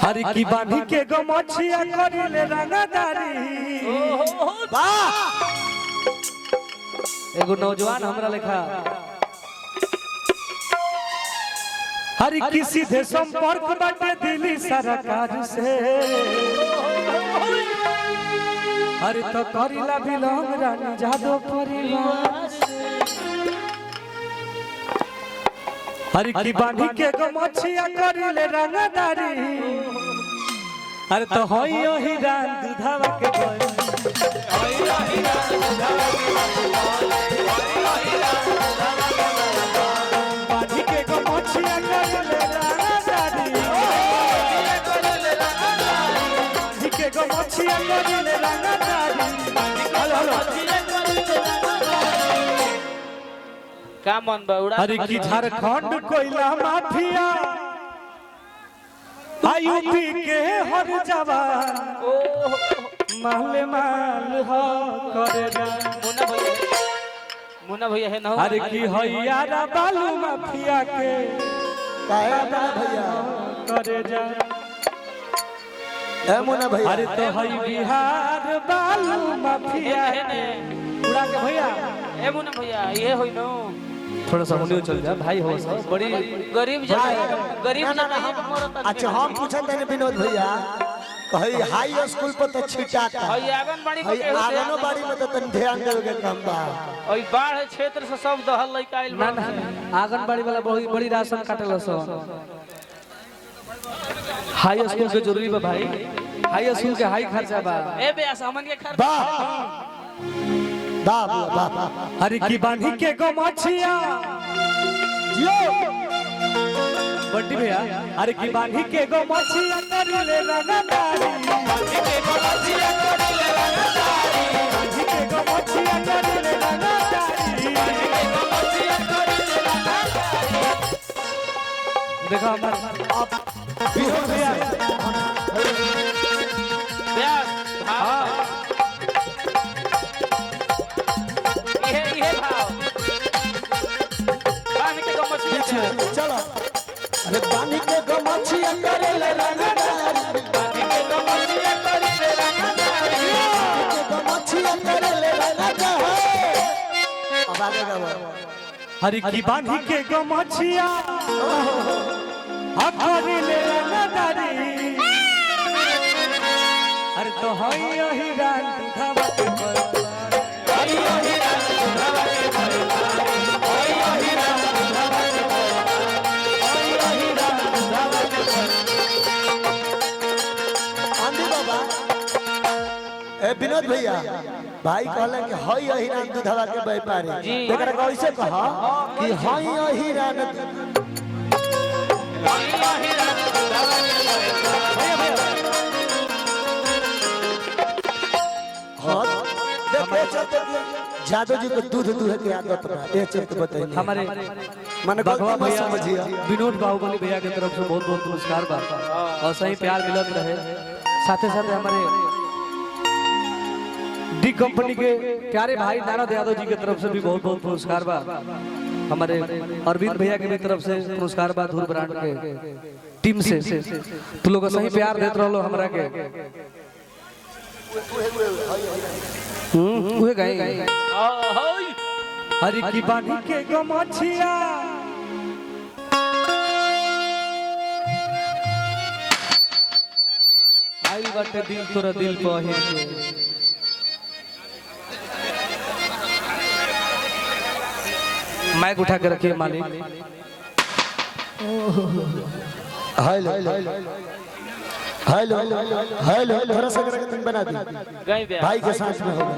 हरी की बांधी के गमछिया करिले रंगदारी। वाह एगो नौजवान हमरा लेखा हरी की सीधे संपर्क बाटे दिल्ली सरकार से। हरी तो करिला बिलोंग रानी जादव परिवार से। हरी की बांधी के गमछिया करिले रंगदारी। अरे तो होई ओही रान दूधावा के बोल होई ओही रान दूधावा के बोल बांधी के गमछिया करिले रंगदारी। बांधी के गमछिया करिले रंगदारी। हेलो का मन बउड़ा। हरी की झारखंड कोयला माफिया यूपी के हर जवान माल माल हो करेगा। मुन्ना भैया है ना। हर की हैयारा बालू माफिया के कायदा भैया करे जा। ए मुन्ना भैया अरे तो है बिहार बालू माफिया उड़ा के भैया। ए मुन्ना भैया ये होई नो थोड़ा सा मुंडियो चल जा भाई हो सब बड़ी गरीब जगह। अच्छा हम पूछत हैं विनोद भैया कही हाई स्कूल पर तो छिटाता हई आंगनबाड़ी हई आंगनबाड़ी में तो तन ध्यान देवे के काम बा। हई बाढ़ क्षेत्र से सब दहल लइका आइल ना ना आंगनबाड़ी वाला बड़ी बड़ी राशन काटेला सब। हाई स्कूल के जरूरी बा भाई। हाई स्कूल के हाई खर्चा बा। ए बे सामान के खर्चा बा बा बा हरी की बांधी के गमछिया जियो बड्डी भैया। अरे की बांधी के गमछिया करिले रंगदारी। बांधी के गमछिया करिले रंगदारी। बांधी के गमछिया करिले रंगदारी। बांधी के गमछिया करिले रंगदारी। देखो हमार बिहार भैया हां ये भाव बांध के गमछिया चलो। अरे बानी के गमछिया करेले रंगदारी। बांध के गमछिया करिले रंगदारी। के गमछिया करेले रंगदारी। अब आगे गाओ। हरी की बांधी के गमछिया करिले रंगदारी। अरे तो हई ओही रान दूधावा के परिवार। हई ओही रान दूधावा के परिवार। हई ओही रान दूधावा के परिवार। हई ओही रान दूधावा के परिवार। आंधी बाबा ए विनोद भैया भाई कहले कि हई अहिरान दूधवा के व्यापारी एकरा कैसे कहा कि हई अहिरान जादव जी को दूध दूहे की आदत बा। ये चलते बताइए हमारे माने भगवा गलती मत भैया समझिए। विनोद बाहुबली भैया की तरफ से बहुत बहुत पुरस्कार बा और सही प्यार मिलत रहे। साथे साथे हमारे डी कंपनी के प्यारे भाई नारद यादव जी की तरफ से भी बहुत बहुत पुरस्कार बा। हमारे अरविंद भैया की भी तरफ से पुरस्कार बा धूल ब्रांड के टीम से। तो लोग सही प्यार देत रहलो हमरा के। उहे गए हरी की बांधी के गमछिया आई बाटे दिल तोरा दिल पहिर के। माइक उठा के रखिए मालिक। हेलो हेलो हेलो हेलो थोड़ा सा करके तुम बना दी गई बे भाई के साथ में होगा।